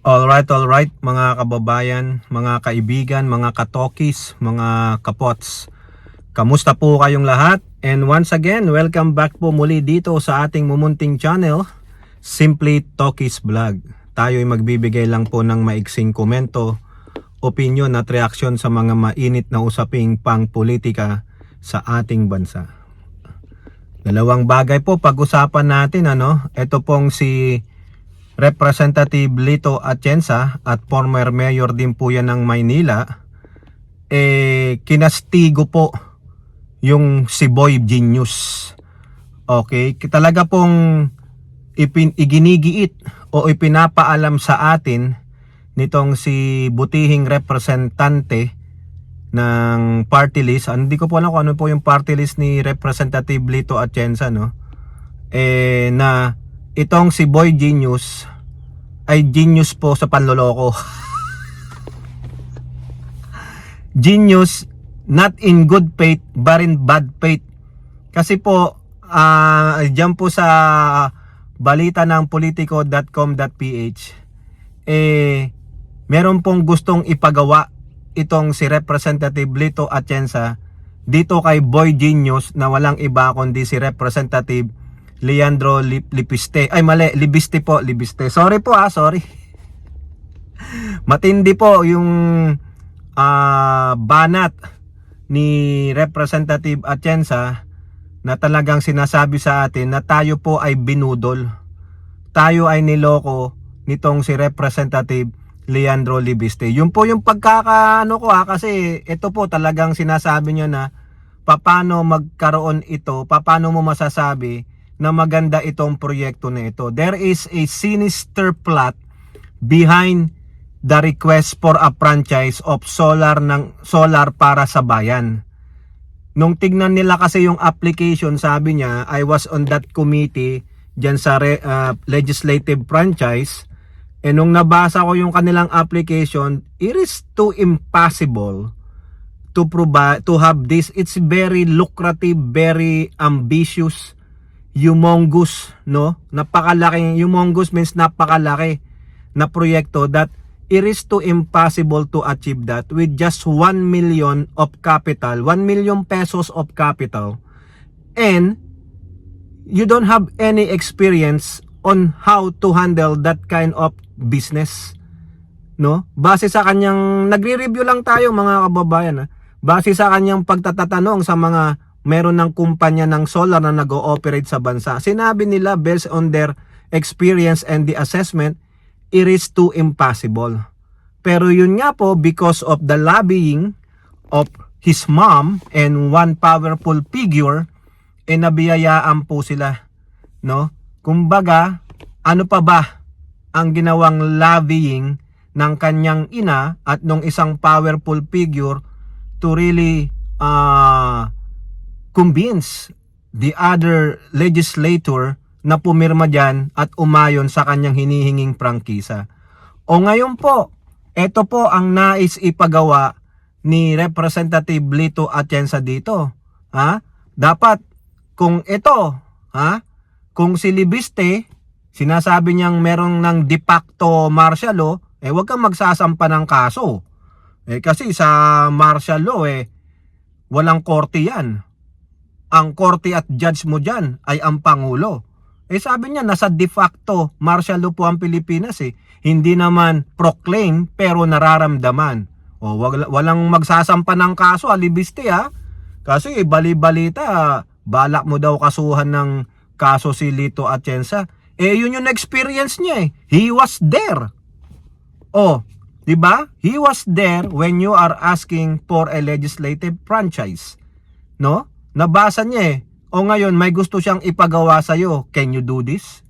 Alright, mga kababayan, mga kaibigan, mga katokis, mga kapots. Kamusta po kayong lahat? And once again, welcome back po muli dito sa ating mumunting channel, Simply Tokis Vlog. Tayo ay magbibigay lang po ng maiksing komento, opinion at reaksyon sa mga mainit na usaping pang-politika sa ating bansa. Dalawang bagay po pag-usapan natin, Ito pong si Representative Lito Atienza at former mayor din po yan ng Maynila, kinastigo po yung si Boy Genius. Okay, talaga pong iginigiit o ipinapaalam sa atin nitong si butihing representante ng party list. Hindi ko po alam kung ano po yung party list ni Representative Lito Atienza, na itong si Boy Genius ay genius po sa panloloko. Genius not in good faith but in bad faith. Kasi po diyan po sa balita ng politico.com.ph meron pong gustong ipagawa itong si Representative Lito Atienza dito kay Boy Genius na walang iba kundi si Representative Leandro Libiste. Ay mali, Libiste po, Libiste. Sorry po sorry. Matindi po yung banat ni Representative Atienza na talagang sinasabi sa atin na tayo po ay binudol. Tayo ay niloko nitong si Representative Leandro Libiste. Yun po yung pagkakaano ko kasi ito po talagang sinasabi niya na paano magkaroon ito, paano mo masasabi na maganda itong proyekto na ito. There is a sinister plot behind the request for a franchise of solar para sa bayan. Nung tignan nila kasi yung application, sabi niya, I was on that committee dyan sa legislative franchise, nung nabasa ko yung kanilang application, it is too impossible to provide, to have this. It's very lucrative, very ambitious, humongous, napakalaki. Humongous means napakalaki na proyekto that it is too impossible to achieve that with just 1 million of capital, 1 million pesos of capital, and you don't have any experience on how to handle that kind of business, Base sa kanyang, nagre-review lang tayo mga kababayan, base sa kanyang pagtatatanong sa mga meron ng kumpanya ng solar na nag-ooperate sa bansa. Sinabi nila based on their experience and the assessment, it is too impossible. Pero yun nga po, because of the lobbying of his mom and one powerful figure, nabiyayaan po sila, Kumbaga, ano pa ba ang ginawang lobbying ng kanyang ina at nung isang powerful figure to really convince the other legislator na pumirma dyan at umayon sa kanyang hinihinging prangkisa. O ngayon po, ito po ang nais ipagawa ni Representative Lito Atienza dito. Dapat kung ito, kung si Libiste, sinasabi niyang merong ng de facto martial law, huwag kang magsasampa ng kaso. Kasi sa martial law, walang korte yan. Ang korte at judge mo dyan ay ang Pangulo. Sabi niya, nasa de facto martial law po ang Pilipinas. Hindi naman proclaim pero nararamdaman. Walang magsasampa ng kaso, Libiste Kasi bali-balita, balak mo daw kasuhan ng kaso si Lito Atienza. Yun yung experience niya He was there. Diba? He was there when you are asking for a legislative franchise. Nabasa niya ngayon may gusto siyang ipagawa sa'yo. Can you do this?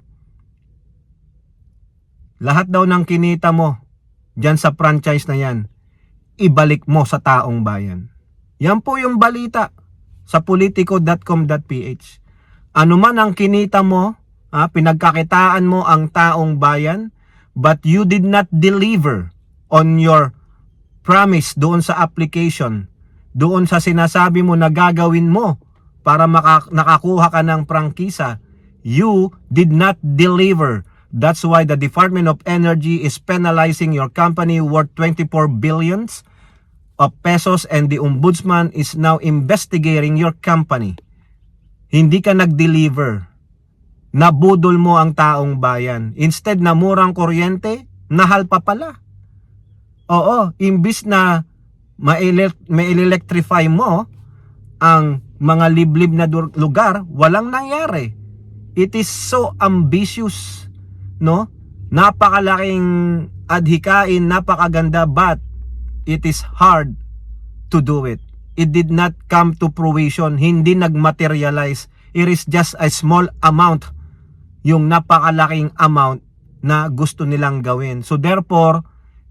Lahat daw ng kinita mo dyan sa franchise na yan, ibalik mo sa taong bayan. Yan po yung balita sa politico.com.ph. Ano man ang kinita mo, pinagkakitaan mo ang taong bayan, but you did not deliver on your promise doon sa application, doon sa sinasabi mo na gagawin mo para nakakuha ka ng prangkisa. You did not deliver That's why the Department of Energy is penalizing your company worth 24 billions of pesos and the ombudsman is now investigating your company. Hindi ka nag-deliver. Nabudol mo ang taong bayan. Instead na murang kuryente, nahal pa pala. Oo, imbis na ma-electrify mo ang mga liblib na lugar, walang nangyari. It is so ambitious, no? Napakalaking adhikain, napakaganda, but it is hard to do it. It did not come to fruition, hindi nagmaterialize. It is just a small amount, yung napakalaking amount na gusto nilang gawin. So therefore,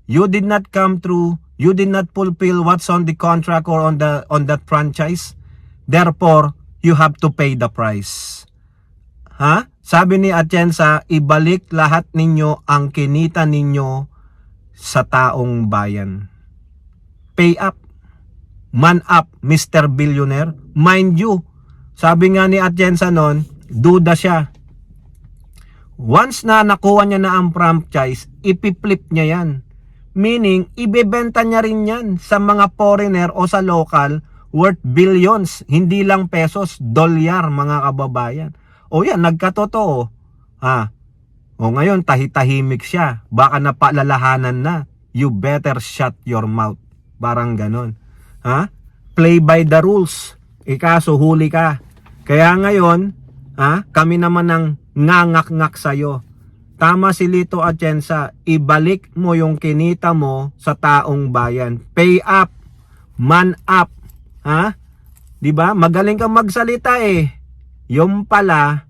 you did not come through, you did not fulfill what's on the contract or on that franchise. Therefore, you have to pay the price. Ha? Sabi ni Atienza, ibalik lahat ninyo ang kinita ninyo sa taong bayan. Pay up. Man up, Mr. Billionaire. Mind you, sabi nga ni Atienza noon, duda siya. Once na nakuha niya na ang franchise, ipiplip niya yan. Meaning, ibebenta niya rin yan sa mga foreigner o sa local worth billions. Hindi lang pesos, dolyar, mga kababayan. O yan, nagkatotoo. O ngayon, tahitahimik siya. Baka napaalalahanan na. You better shut your mouth. Parang ganon. Play by the rules. Ikaso, huli ka. Kaya ngayon, kami naman ang ngangak-ngak sa'yo. Tama si Lito Atienza, ibalik mo yung kinita mo sa taong bayan. Pay up. Man up. Diba? Magaling kang magsalita eh. Yung pala,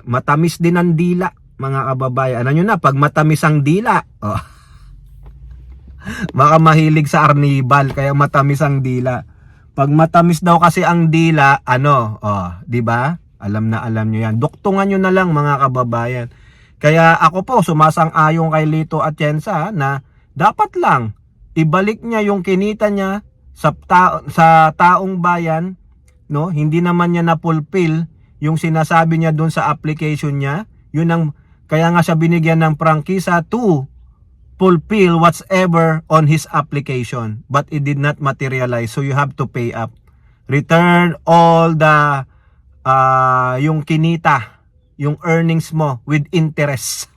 matamis din ang dila, mga kababayan. Ano nyo na, pag matamis ang dila, baka mahilig sa arnibal, kaya matamis ang dila. Pag matamis daw kasi ang dila, di ba? Alam nyo yan. Duktungan nyo na lang, mga kababayan. Kaya ako po, sumasang-ayon kay Lito Atienza na dapat lang ibalik niya yung kinita niya sa taong bayan, no? Hindi naman niya na-fulfill yung sinasabi niya doon sa application niya. Yun ang kaya nga siya binigyan ng prangkisa to fulfill whatever on his application, but it did not materialize, so you have to pay up. Return all the yung kinita, yung earnings mo with interest.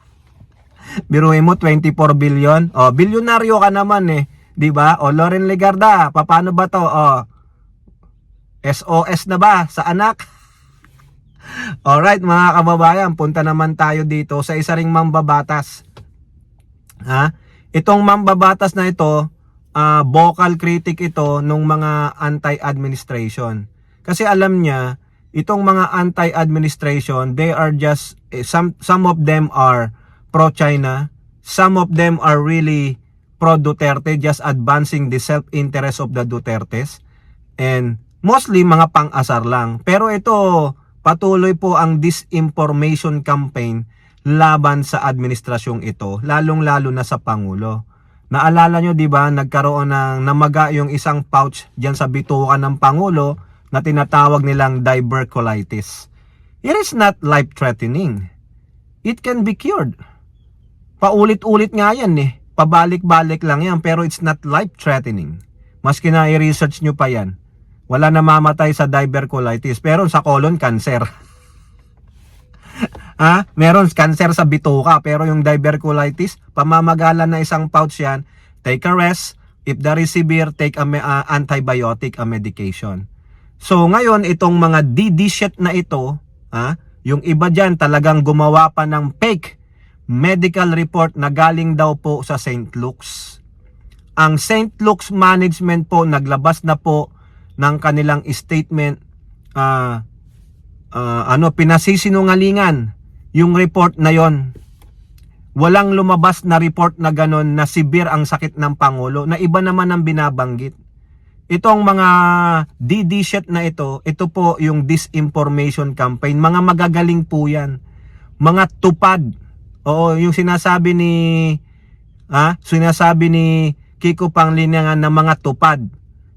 Biruin mo 24 billion. Bilyonaryo ka naman eh, 'di ba? Loren Legarda, paano ba 'to? SOS na ba sa anak? Alright, mga kababayan, punta naman tayo dito sa isa ring mambabatas. Itong mambabatas na ito, vocal critic ito nung mga anti-administration. Kasi alam niya, itong mga anti-administration, they are just, some of them are pro-China, some of them are really pro-Duterte, just advancing the self-interest of the Dutertes, and mostly mga pang-asar lang. Pero ito, patuloy po ang disinformation campaign laban sa administrasyong ito, lalong-lalo na sa Pangulo. Naalala nyo, di ba, nagkaroon ng namaga yung isang pouch dyan sa bituka ng Pangulo na tinatawag nilang diverculitis. It is not life-threatening. It can be cured. Paulit-ulit nga yan eh. Pabalik-balik lang yan, pero it's not life-threatening. Maski na i-research nyo pa yan. Wala namamatay sa diverculitis, pero sa colon, cancer. Meron cancer sa bituka, pero yung diverculitis, pamamagalan na isang pouch yan, take a rest. If that is severe, take a antibiotic medication. So ngayon, itong mga DD shit na ito, yung iba dyan talagang gumawa pa ng fake medical report na galing daw po sa St. Luke's. Ang St. Luke's management po, naglabas na po ng kanilang statement, pinasisinungalingan yung report na yon. Walang lumabas na report na ganon na severe ang sakit ng Pangulo, na iba naman ang binabanggit. Itong mga DD shit na ito po yung disinformation campaign. Mga magagaling po yan. Mga tupad. Oo, yung sinasabi ni Kiko Pangilinan na mga tupad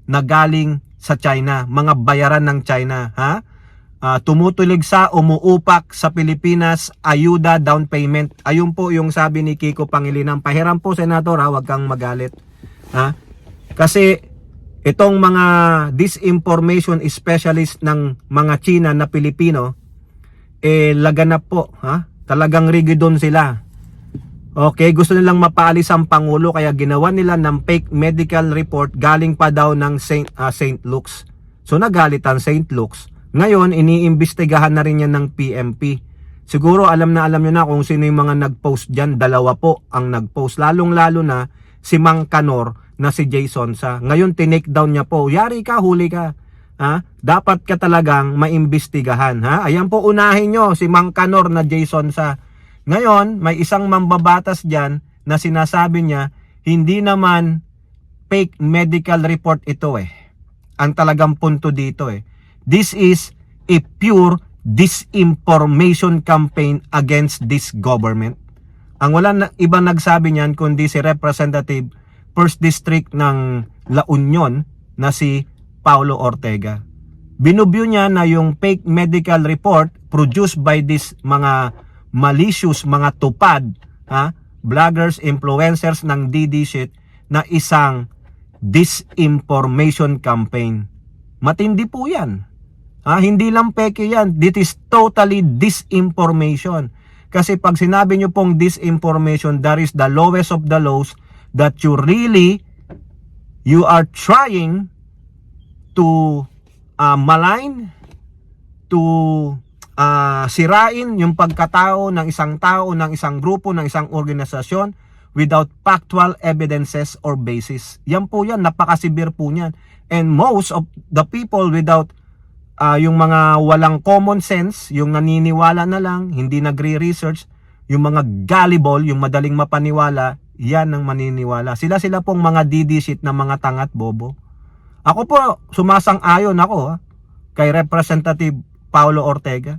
na galing sa China, mga bayaran ng China, tumutulig sa umuupak sa Pilipinas, ayuda down payment. Ayun po yung sabi ni Kiko Pangilinan. Pahiram po, Senator, huwag kang magalit. Kasi itong mga disinformation specialist ng mga China na Pilipino, laganap po. Talagang rigidon sila. Okay, gusto nilang mapaalis ang Pangulo, kaya ginawa nila ng fake medical report galing pa daw ng St. Luke's. So nagalit ang St. Luke's. Ngayon, iniimbestigahan na rin yan ng PMP. Siguro alam nyo na kung sino yung mga nag-post dyan. Dalawa po ang nag-post. Lalong-lalo na si Mang Kanor na si Jason Sa. Ngayon, tinake down niya po. Yari ka, huli ka. Dapat ka talagang maimbestigahan. Ayan po, unahin nyo si Mang Kanor na Jason Sa. Ngayon, may isang mambabatas dyan na sinasabi niya, hindi naman fake medical report ito Ang talagang punto dito This is a pure disinformation campaign against this government. Ang wala na ibang nagsabi niyan kundi si Representative 1st District ng La Union na si Paulo Ortega. Binubyo niya na yung fake medical report produced by this mga malicious, mga tupad, vloggers, influencers ng DD shit na isang disinformation campaign. Matindi po yan. Hindi lang peke yan. This is totally disinformation. Kasi pag sinabi nyo pong disinformation, that is the lowest of the lows that you are trying to malign, to sirain yung pagkatao ng isang tao, ng isang grupo, ng isang organisasyon without factual evidences or basis. Yan po yan, napakasibir po niyan. And most of the people without yung mga walang common sense, yung naniniwala na lang, hindi nagre-research, yung mga gullible, yung madaling mapaniwala, yan ang maniniwala. Sila pong mga DD-shit na mga tangat bobo. Ako po, sumasang-ayon ako kay Representative Paulo Ortega.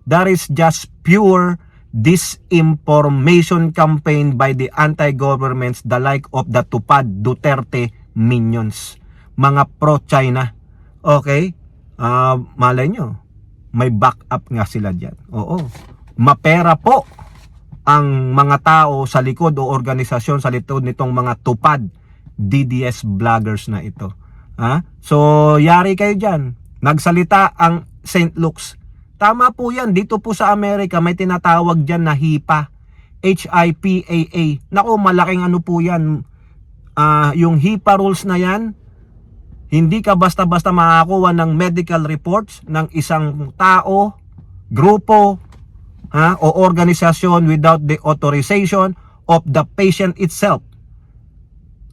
That is just pure disinformation campaign by the anti-governments, the like of the Tupad Duterte minions. Mga pro-China. Okay? Malay nyo, may backup nga sila dyan. Oo. Mapera po ang mga tao sa likod o organisasyon sa likod nitong mga Tupad DDS vloggers na ito. So, yari kayo dyan. Nagsalita ang St. Luke's. Tama po yan. Dito po sa Amerika may tinatawag dyan na HIPAA. HIPAA. Naku, malaking ano po yan. Yung HIPAA rules na yan, hindi ka basta-basta makakuha ng medical reports ng isang tao, grupo, o organisasyon without the authorization of the patient itself.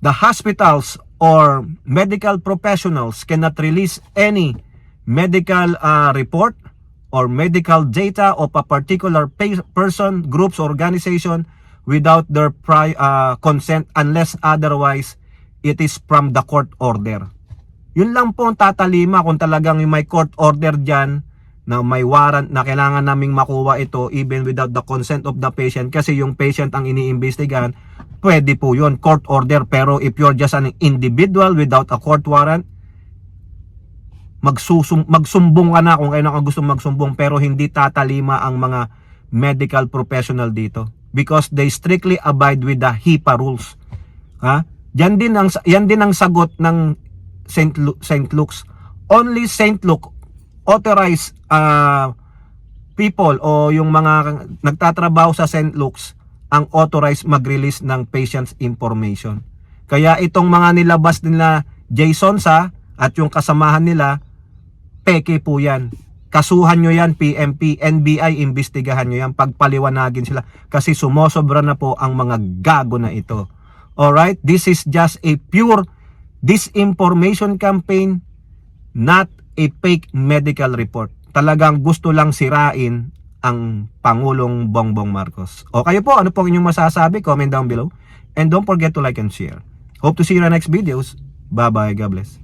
The hospitals or medical professionals cannot release any medical report or medical data of a particular person, groups, organization without their consent unless otherwise it is from the court order. Yun lang po ang tatalima kung talagang may court order dyan na may warrant na kailangan naming makuha ito even without the consent of the patient, kasi yung patient ang iniimbestigahan. Pwede po yun, court order. Pero if you're just an individual without a court warrant, magsumbong ka na kung kailan ka gusto magsumbong, pero hindi tatalima ang mga medical professional dito because they strictly abide with the HIPAA rules. Yan din ang sagot ng St. Luke's. Only St. Luke authorized people o yung mga nagtatrabaho sa St. Luke's ang authorized mag-release ng patient's information. Kaya itong mga nilabas nila Jason Sa at yung kasamahan nila, peke po yan. Kasuhan nyo yan, PMP, NBI, imbestigahan nyo yan, pagpaliwanagin sila kasi sumosobra na po ang mga gago na ito. Alright, this is just a pure disinformation campaign, not a fake medical report. Talagang gusto lang sirain ang Pangulong Bongbong Marcos. O kayo po, ano po inyong masasabi? Comment down below. And don't forget to like and share. Hope to see you in our next videos. Bye-bye. God bless.